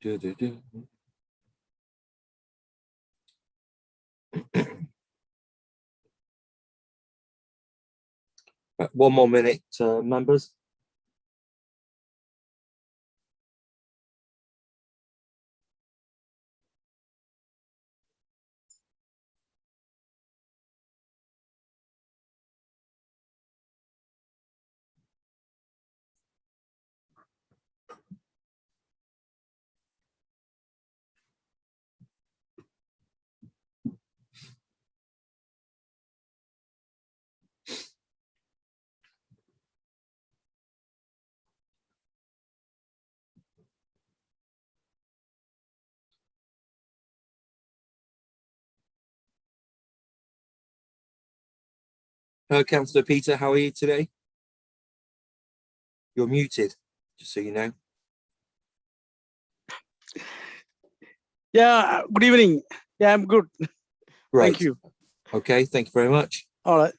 One more minute, members. Councillor Peter, how are you today? You're muted, just so you know. Yeah, good evening. Yeah, I'm good. Right. Thank you. Okay, thank you very much. All right.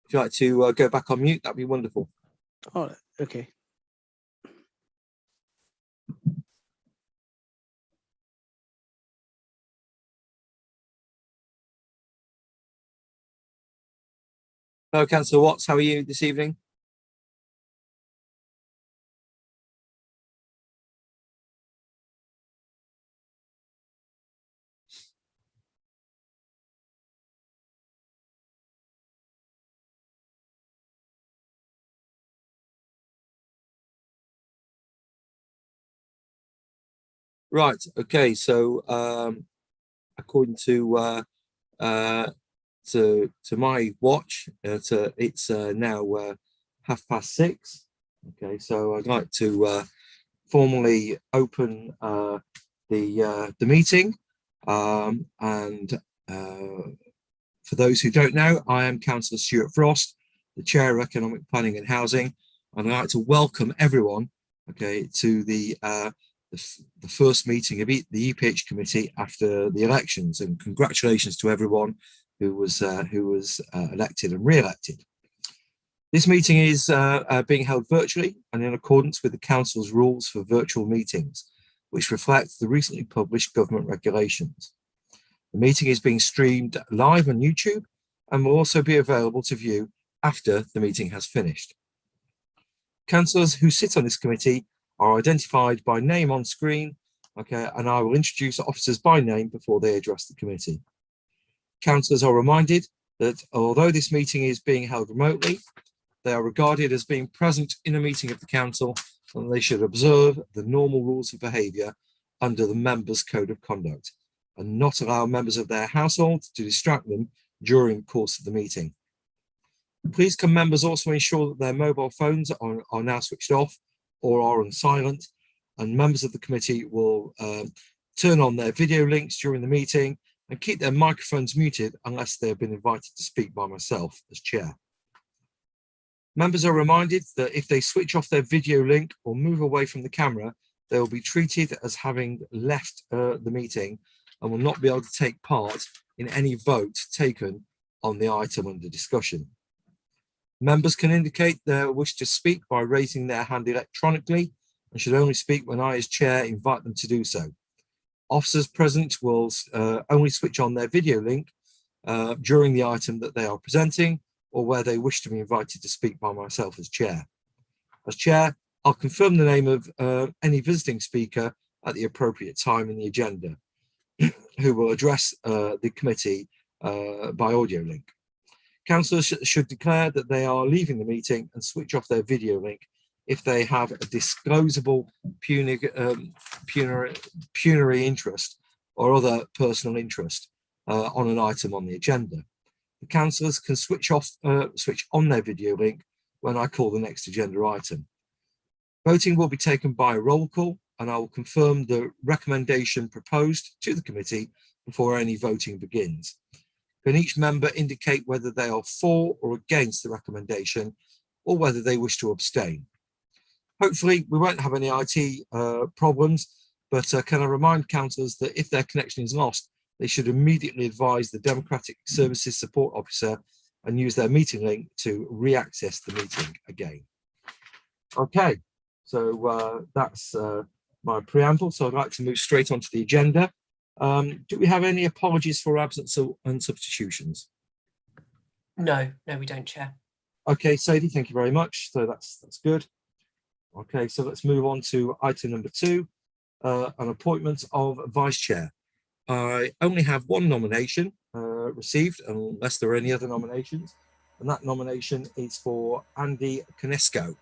If you'd like to go back on mute, that'd be wonderful. All right. Okay. Hello, Councillor Watts, how are you this evening? Right. Okay. So, according to my watch, it's now 6:30. Okay. So I'd like to formally open the meeting. And for those who don't know, I am Councillor Stuart Frost, the Chair of Economic Planning and Housing, and I'd like to welcome everyone, okay, to the first meeting of the EPH committee after the elections, and congratulations to everyone who was elected and re-elected. This meeting is being held virtually and in accordance with the Council's rules for virtual meetings, which reflect the recently published government regulations. The meeting is being streamed live on YouTube and will also be available to view after the meeting has finished. Councillors who sit on this committee are identified by name on screen, okay, and I will introduce officers by name before they address the committee. Councillors are reminded that although this meeting is being held remotely, they are regarded as being present in a meeting of the council, and they should observe the normal rules of behaviour under the members' code of conduct and not allow members of their household to distract them during the course of the meeting. Please can members also ensure that their mobile phones are now switched off or are on silent, and members of the committee will turn on their video links during the meeting and keep their microphones muted unless they have been invited to speak by myself as chair. Members are reminded that if they switch off their video link or move away from the camera, they will be treated as having left the meeting and will not be able to take part in any vote taken on the item under discussion. Members can indicate their wish to speak by raising their hand electronically and should only speak when I, as chair, invite them to do so. Officers present will only switch on their video link during the item that they are presenting or where they wish to be invited to speak by myself as chair. As chair, I'll confirm the name of any visiting speaker at the appropriate time in the agenda, who will address the committee by audio link. Councillors should declare that they are leaving the meeting and switch off their video link if they have a disclosable pecuniary interest or other personal interest on an item on the agenda. The councillors can switch on their video link when I call the next agenda item. Voting will be taken by a roll call, and I will confirm the recommendation proposed to the committee before any voting begins. Can each member indicate whether they are for or against the recommendation or whether they wish to abstain? Hopefully we won't have any IT problems, but can I remind councillors that if their connection is lost, they should immediately advise the Democratic Services Support Officer and use their meeting link to re-access the meeting again. Okay, so that's my preamble, so I'd like to move straight onto the agenda. Do we have any apologies for absence and substitutions? No, we don't, Chair. Okay, Sadie, thank you very much. So that's good. Okay, so let's move on to item number 2, an appointment of vice chair. I only have one nomination received, unless there are any other nominations, and that nomination is for Andy Conesco,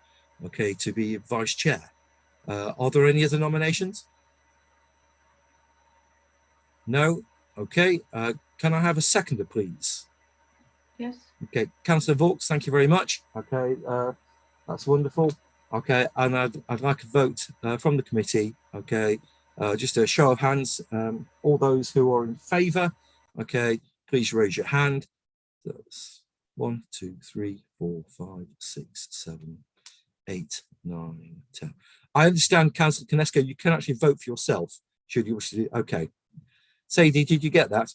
okay, to be vice chair. Are there any other nominations? No? Okay, can I have a seconder, please? Yes. Okay, Councillor Vaux, thank you very much. Okay, that's wonderful. Okay, and I'd like a vote from the committee. Okay, just a show of hands. All those who are in favour, okay, please raise your hand. That's 1, 2, 3, 4, 5, 6, 7, 8, 9, 10. I understand, Councillor Conesco, you can actually vote for yourself, should you wish to do. Okay. Sadie, did you get that?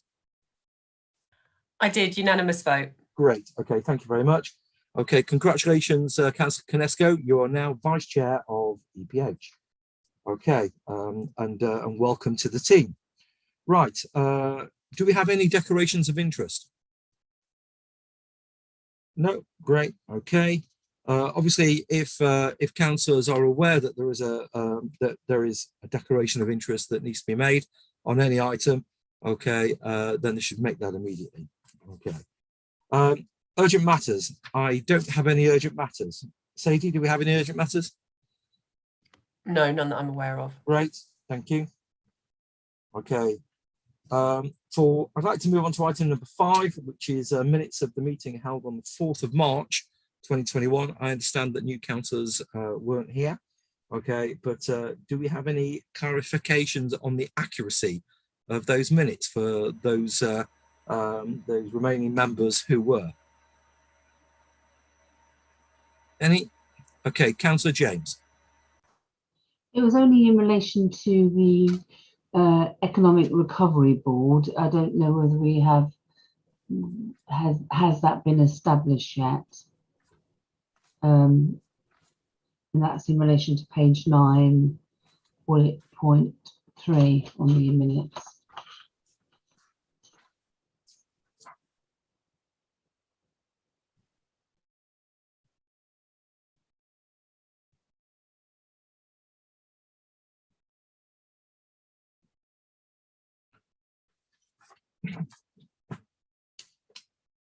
I did, unanimous vote. Great. Okay, thank you very much. Okay, congratulations, Councillor Conesco. You are now Vice Chair of EPH. Okay, and welcome to the team. Right, do we have any declarations of interest? No, great. Okay. Obviously, if councillors are aware that there is a declaration of interest that needs to be made on any item, okay, then they should make that immediately. Okay. Urgent matters. I don't have any urgent matters. Sadie, do we have any urgent matters? No, none that I'm aware of. Great, thank you. Okay. I'd like to move on to item number 5, which is minutes of the meeting held on the 4th of March 2021. I understand that new councillors weren't here. Okay, but do we have any clarifications on the accuracy of those minutes for those remaining members who were? Any? Okay, Councillor James. It was only in relation to the Economic Recovery Board. I don't know whether we have, has that been established yet? And that's in relation to page 9, bullet point 3 on the minutes.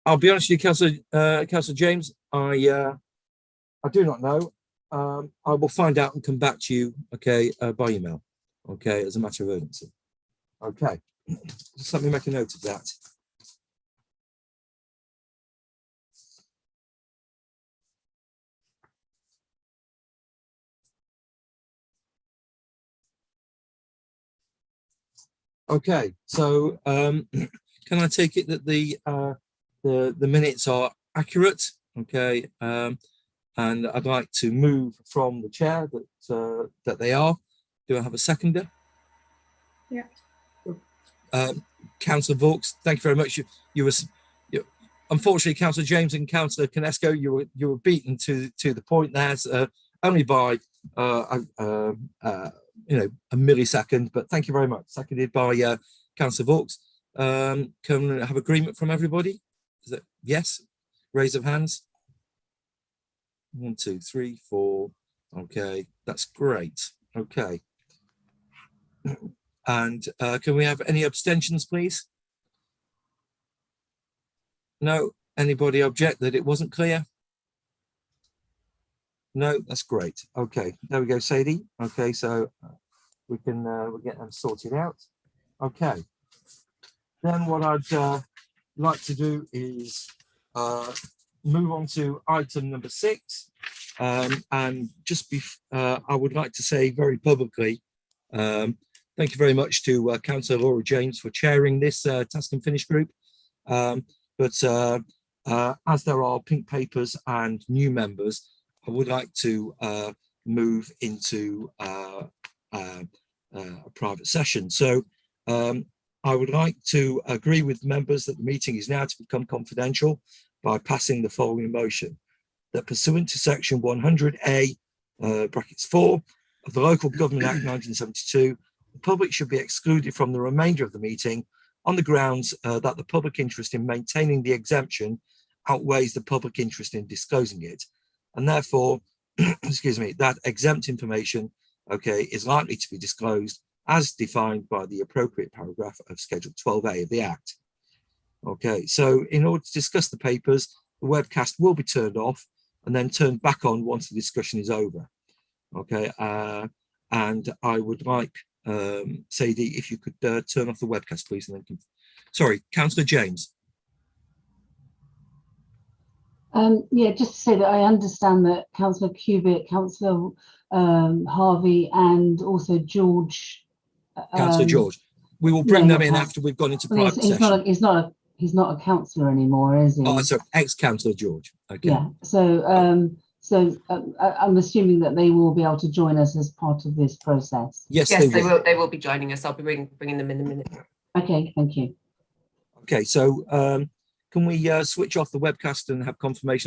I'll be honest with you, Councillor James, I do not know. I will find out and come back to you, okay, by email, okay, as a matter of urgency. Okay, just let me make a note of that. Okay, so can I take it that the minutes are accurate? Okay, and I'd like to move from the chair that they are. Do I have a seconder? Yeah. Councillor Vaux, thank you very much. You unfortunately, Councillor James and Councillor Conesco, you were beaten to the point there, only by a millisecond, but thank you very much. Seconded by Councillor Vaux. Can we have agreement from everybody? Is it yes? Raise of hands. 1, 2, 3, 4. Okay, that's great. Okay. And can we have any abstentions, please? No. Anybody object that it wasn't clear? No, that's great. Okay, there we go, Sadie. Okay, so we'll get them sorted out. Okay. Then what I'd like to do is move on to item number 6, and just I would like to say very publicly, thank you very much to Councillor Laura James for chairing this task and finish group. But as there are pink papers and new members, I would like to move into a private session. So I would like to agree with members that the meeting is now to become confidential by passing the following motion: that pursuant to section 100A (4) of the Local Government Act 1972, the public should be excluded from the remainder of the meeting on the grounds that the public interest in maintaining the exemption outweighs the public interest in disclosing it. And therefore, excuse me, that exempt information, okay, is likely to be disclosed as defined by the appropriate paragraph of Schedule 12A of the Act. Okay, so in order to discuss the papers, the webcast will be turned off and then turned back on once the discussion is over. Okay, and I would like, Sadie, if you could turn off the webcast, please. And then, sorry, Councillor James. Yeah, just to say that I understand that Councillor Cubitt, Councillor Harvey, and also George. Councillor George. We will bring them in after we've gone into private session. He's not a councillor anymore, is he? Oh, sorry, ex-Councillor George. Okay. Yeah. So I'm assuming that they will be able to join us as part of this process. Yes, Yes, they will. they will be joining us. I'll be bringing them in a minute. Okay, thank you. Okay, so can we switch off the webcast and have confirmation